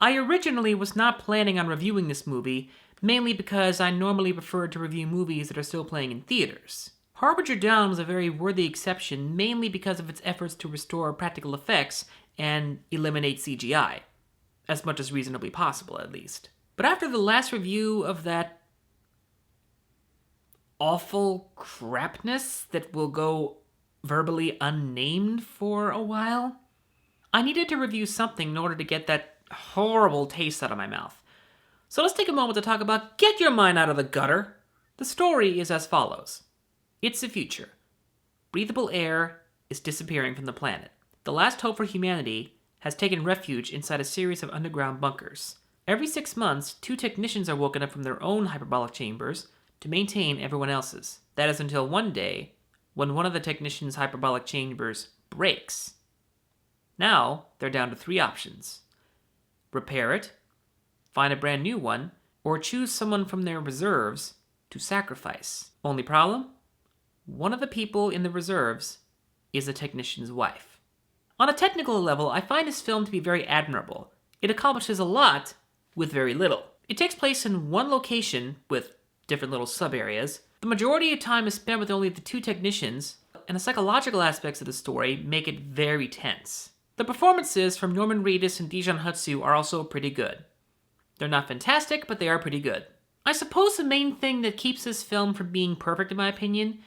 I originally was not planning on reviewing this movie, mainly because I normally prefer to review movies that are still playing in theaters. Harbinger Dawn was a very worthy exception, mainly because of its efforts to restore practical effects and eliminate CGI. As much as reasonably possible, at least. But after the last review of that awful crapness that will go verbally unnamed for a while, I needed to review something in order to get that horrible taste out of my mouth. So let's take a moment to talk about Get Your Mind Out of the Gutter. The story is as follows. It's the future. Breathable air is disappearing from the planet. The last hope for humanity has taken refuge inside a series of underground bunkers. Every 6 months, 2 technicians are woken up from their own hyperbolic chambers to maintain everyone else's. That is until one day, when one of the technicians' hyperbolic chambers breaks. Now, they're down to 3 options. Repair it, find a brand new one, or choose someone from their reserves to sacrifice. Only problem? One of the people in the reserves is the technician's wife. On a technical level, I find this film to be very admirable. It accomplishes a lot with very little. It takes place in one location with different little sub-areas. The majority of time is spent with only the 2 technicians, and the psychological aspects of the story make it very tense. The performances from Norman Reedus and Dijon Hutsu are also pretty good. They're not fantastic, but they are pretty good. I suppose the main thing that keeps this film from being perfect in my opinion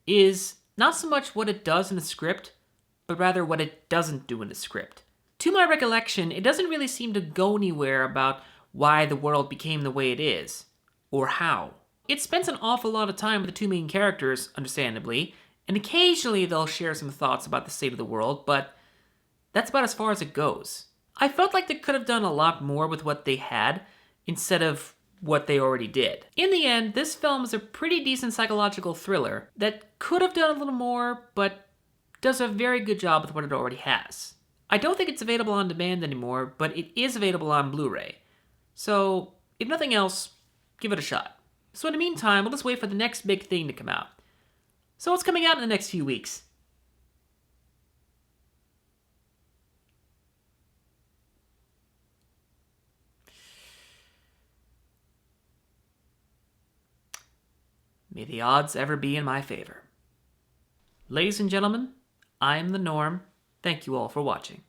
is not so much what it does in the script, but rather what it doesn't do in the script. To my recollection, it doesn't really seem to go anywhere about why the world became the way it is, or how. It spends an awful lot of time with the 2 main characters, understandably, and occasionally they'll share some thoughts about the state of the world, but that's about as far as it goes. I felt like they could have done a lot more with what they had, instead of what they already did. In the end, this film is a pretty decent psychological thriller that could have done a little more, but does a very good job with what it already has. I don't think it's available on demand anymore, but it is available on Blu-ray. So, if nothing else, give it a shot. So in the meantime, we'll just wait for the next big thing to come out. So what's coming out in the next few weeks? May the odds ever be in my favor. Ladies and gentlemen, I'm The Norm. Thank you all for watching.